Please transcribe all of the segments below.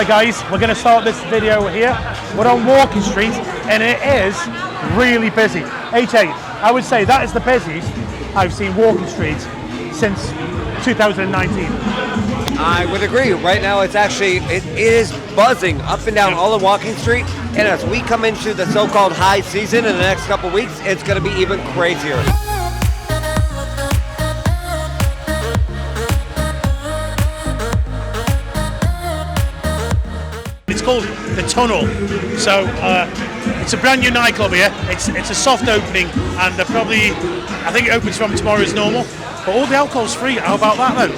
Right guys, we're going to start this video here. We're on Walking Street and it is really busy. AJ, I would say that is the busiest I've seen Walking Street since 2019. I would agree. Right now it is buzzing up and down all of Walking Street, and as we come into the so-called high season in the next couple weeks, it's going to be even crazier. It's called The Tunnel, so it's a brand new nightclub here. It's a soft opening, and I think it opens from tomorrow as normal, but all the alcohol's free. How about that then?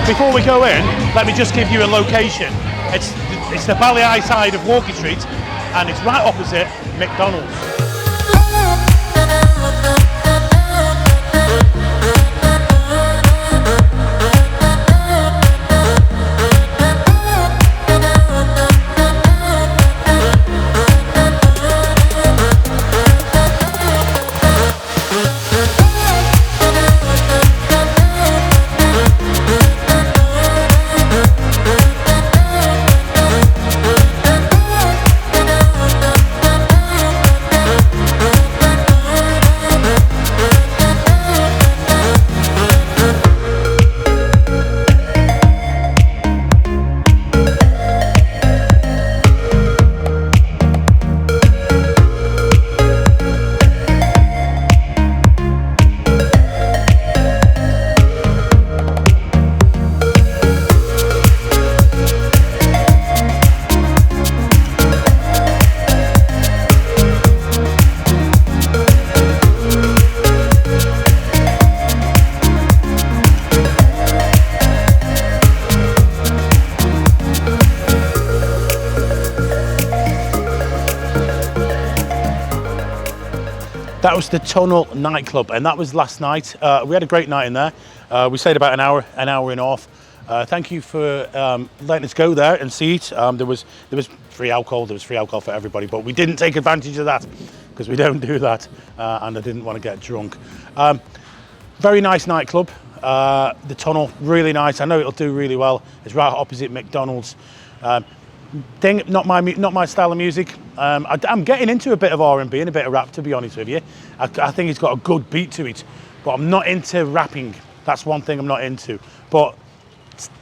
Before we go in, let me just give you a location. It's the Pattaya side of Walking Street, and it's right opposite McDonald's. That was the Tunnel Nightclub, and that was last night. We had a great night in there. We stayed about an hour and a half. Thank you for letting us go there and see it. There was free alcohol. There was free alcohol for everybody, but we didn't take advantage of that because we don't do that, and I didn't want to get drunk. Very nice nightclub. The Tunnel, really nice. I know it'll do really well. It's right opposite McDonald's. Dink, not my style of music. I'm getting into a bit of R&B and a bit of rap, to be honest with you. I think it's got a good beat to it, but I'm not into rapping. That's one thing I'm not into. But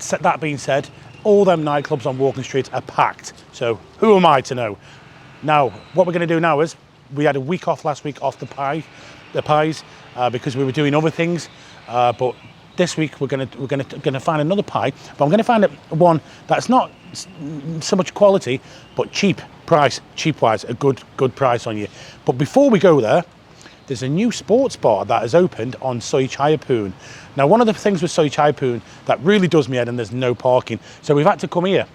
that being said, all them nightclubs on Walking Street are packed. So who am I to know? Now, what we're going to do now is we had a week off last week off the pies because we were doing other things. But this week we're gonna find another pie, but I'm gonna find one that's not so much quality, but cheap wise, a good price on you. But before we go there, there's a new sports bar that has opened on Soi Chaiyapoon. Now, one of the things with Soi Chaiyapoon that really does me head, and there's no parking, so we've had to come here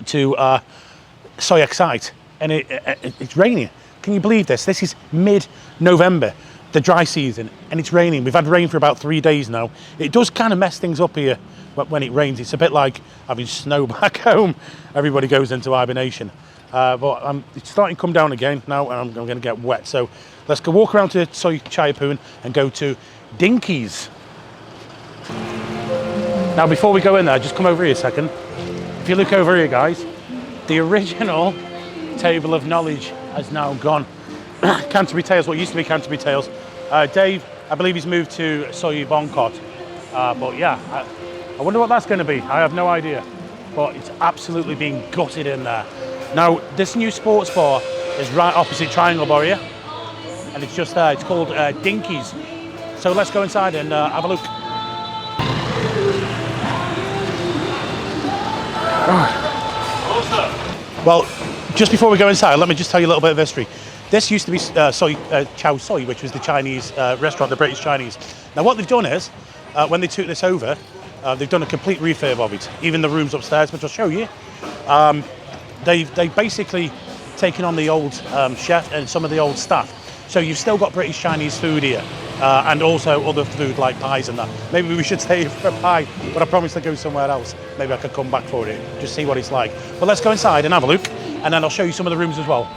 to Soi Excite, and it's raining. Can you believe this? This is mid-November. The dry season, and it's raining. We've had rain for about 3 days now. It does kind of mess things up here when it rains. It's a bit like having snow back home. Everybody goes into hibernation. But it's starting to come down again now, and I'm going to get wet. So let's go walk around to Soi Chaiyapoon and go to Dinkies. Now, before we go in there, just come over here a second. If you look over here, guys, the original table of knowledge has now gone. Canterbury Tales, what used to be Canterbury Tales. Dave, I believe he's moved to Soi Bongkot. But yeah, I wonder what that's going to be. I have no idea. But it's absolutely being gutted in there. Now, this new sports bar is right opposite Triangle Bar here. And it's just there. It's called Dinkies. So let's go inside and have a look. Well, just before we go inside, let me just tell you a little bit of history. This used to be Chow Soi, which was the Chinese restaurant, the British Chinese. Now what they've done is, when they took this over, they've done a complete refurb of it, even the rooms upstairs, which I'll show you. They've basically taken on the old chef and some of the old staff. So you've still got British Chinese food here, and also other food like pies and that. Maybe we should stay for a pie, but I promise to go somewhere else. Maybe I could come back for it, just see what it's like. But let's go inside and have a look, and then I'll show you some of the rooms as well.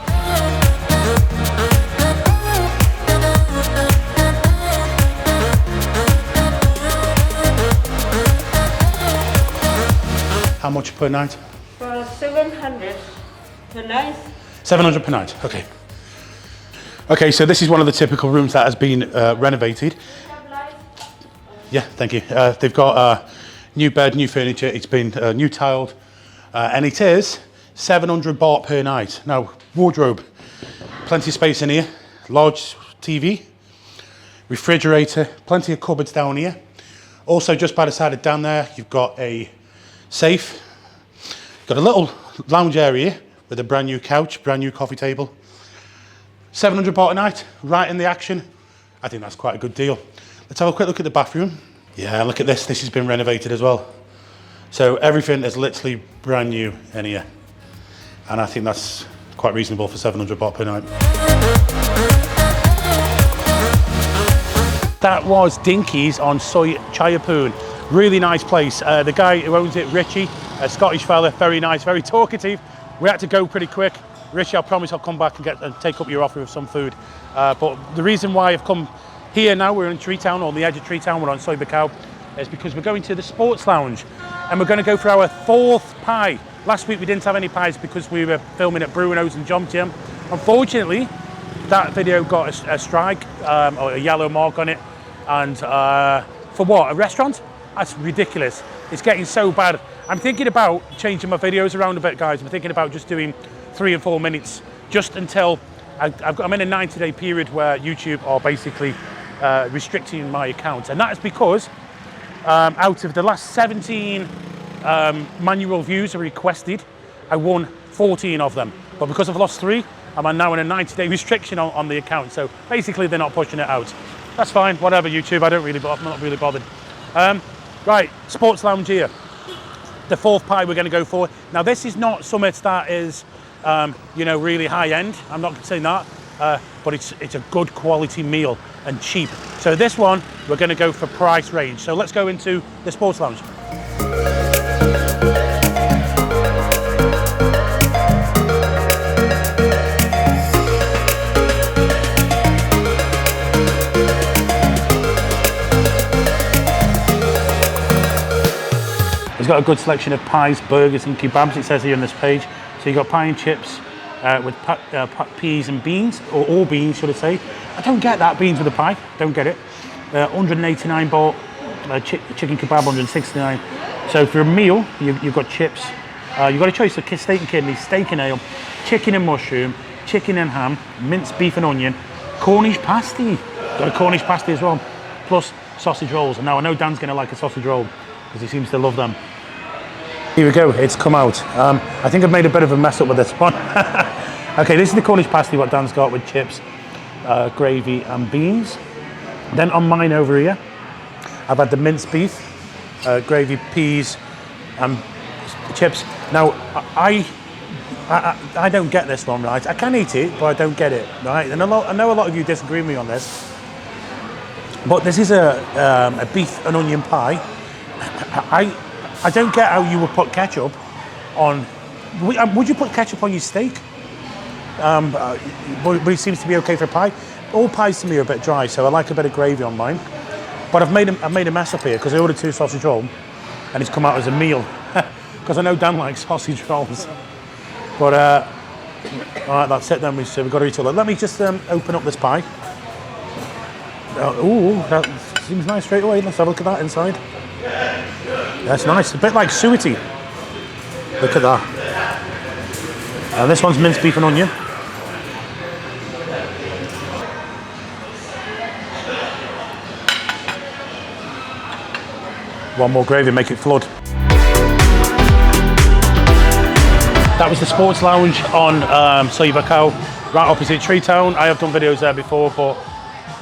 much per night? For 700 per night. 700 per night, okay. Okay, so this is one of the typical rooms that has been renovated. Yeah, thank you. They've got a new bed, new furniture, it's been new tiled, and it is 700 baht per night. Now, wardrobe, plenty of space in here, large TV, refrigerator, plenty of cupboards down here. Also, just by the side of down there, you've got a safe, got a little lounge area with a brand new couch, brand new coffee table. 700 baht a night, right in the action. I think that's quite a good deal. Let's have a quick look at the bathroom. Yeah, look at this. This has been renovated as well. So everything is literally brand new in here. And I think that's quite reasonable for 700 baht per night. That was Dinkies on Soi Chayapoon. Really nice place. The guy who owns it, Richie, a Scottish fella, very nice, very talkative. We had to go pretty quick. Richie, I promise I'll come back and take up your offer of some food. But the reason why I've come here now, we're in Tree Town, on the edge of Tree Town, we're on Soi Buakhao, is because we're going to the sports lounge and we're going to go for our 4th pie. Last week we didn't have any pies because we were filming at Bruno's and Jom Jim. Unfortunately, that video got a strike, or a yellow mark on it. And for what, a restaurant? That's ridiculous. It's getting so bad. I'm thinking about changing my videos around a bit, guys. I'm thinking about just doing 3 and 4 minutes, just until I'm in a 90-day period where YouTube are basically restricting my account. And that is because out of the last 17 manual views are requested, I won 14 of them. But because I've lost 3, I'm now in a 90-day restriction on the account. So basically they're not pushing it out. That's fine, whatever, YouTube, I'm not really bothered. Right, sports lounge here. The 4th pie we're going to go for. Now this is not something that is, you know, really high end. I'm not saying that, but it's a good quality meal and cheap. So this one, we're going to go for price range. So let's go into the sports lounge. It's got a good selection of pies, burgers and kebabs, it says here on this page. So you've got pie and chips with peas and beans, or all beans should I say. I don't get that, beans with a pie, don't get it. 189 baht, chicken kebab 169. So for a meal, you've got chips. You've got a choice of steak and kidney, steak and ale, chicken and mushroom, chicken and ham, minced beef and onion, Cornish pasty. Got a Cornish pasty as well, plus sausage rolls. And now I know Dan's gonna like a sausage roll, because he seems to love them. Here we go, it's come out. I think I've made a bit of a mess up with this one. Okay, this is the Cornish pasty, what Dan's got with chips, gravy and beans. Then on mine over here, I've had the minced beef, gravy, peas and chips. Now, I don't get this one, right? I can eat it, but I don't get it, right? And I know a lot of you disagree with me on this, but this is a beef and onion pie. I don't get how you would put ketchup on. Would you put ketchup on your steak? But it seems to be okay for pie. All pies to me are a bit dry, so I like a bit of gravy on mine. But I've made a mess up here because I ordered 2 sausage rolls, and it's come out as a meal. Because I know Dan likes sausage rolls. But all right, that's it then. We've got to eat all that. Let me just open up this pie. Ooh, that seems nice straight away. Let's have a look at that inside. That's nice, a bit like suety. Look at that. And this one's minced beef and onion. One more gravy, make it flood. That was the sports lounge on Soi Buakhao, right opposite Tree Town. I have done videos there before, but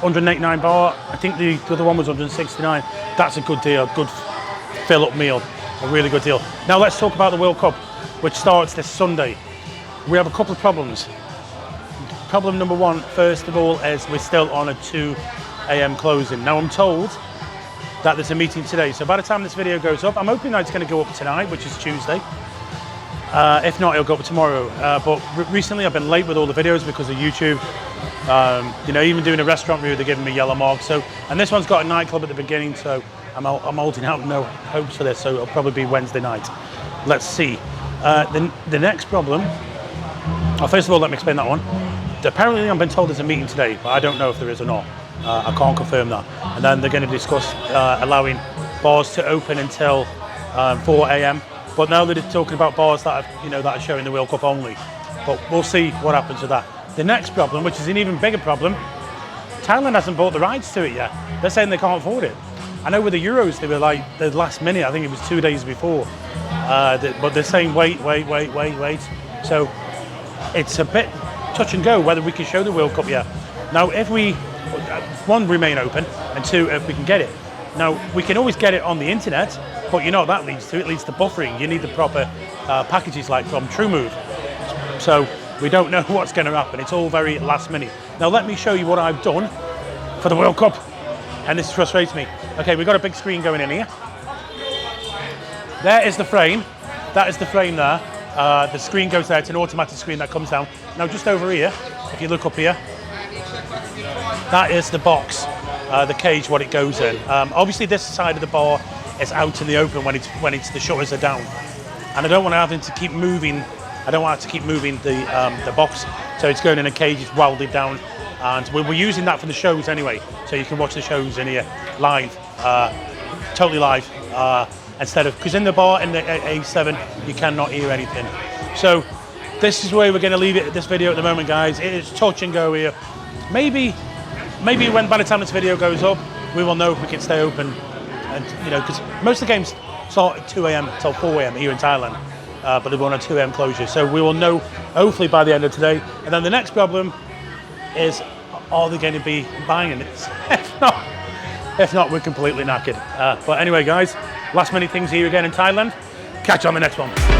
189 baht. I think the other one was 169. That's a good deal, good fill-up meal, a really good deal. Now let's talk about the World Cup, which starts this Sunday. We have a couple of problems. Problem number 1, first of all, is we're still on a 2 AM closing. Now I'm told that there's a meeting today, so by the time this video goes up, I'm hoping that it's going to go up tonight, which is Tuesday. If not, it'll go up tomorrow. But recently I've been late with all the videos because of YouTube. You know, even doing a restaurant review, they're giving me yellow marks. So, and this one's got a nightclub at the beginning, so I'm holding out no hopes for this. So it'll probably be Wednesday night. let's see. The next problem, first of all, let me explain that one. Apparently I've been told there's a meeting today, but I don't know if there is or not. I can't confirm that. And then they're going to discuss allowing bars to open until 4 a.m. But now they're talking about bars that are showing the World Cup only. But we'll see what happens with that. The next problem, which is an even bigger problem, Thailand hasn't bought the rights to it yet. They're saying they can't afford it. I know with the Euros, they were like the last minute, I think it was 2 days before. But they're saying wait. So it's a bit touch and go whether we can show the World Cup yet. Now, if we, one, remain open, and two, if we can get it. Now, we can always get it on the internet, but you know what that leads to? It leads to buffering. You need the proper packages like from TrueMove. So we don't know what's going to happen. It's all very last minute. Now, let me show you what I've done for the World Cup. And this frustrates me. Okay, we've got a big screen going in here. There is the frame. That is the frame there. The screen goes there. It's an automatic screen that comes down. Now, just over here, if you look up here, that is the box, the cage, what it goes in. Obviously, this side of the bar is out in the open when the shutters are down, and I don't want to have to keep moving. I don't want to keep moving the box, so it's going in a cage. It's welded down, and we're using that for the shows anyway. So you can watch the shows in here live, totally live, instead of because in the bar in the A7 you cannot hear anything. So this is where we're going to leave it. This video at the moment, guys. It is touch and go here. Maybe when by the time this video goes up, we will know if we can stay open, and because most of the games start at 2 a.m. till 4 a.m. here in Thailand, but they want a 2 a.m. closure. So we will know hopefully by the end of today. And then the next problem is, are they going to be buying it? If not, we're completely knackered. But anyway, guys, last minute things here again in Thailand. Catch you on the next one.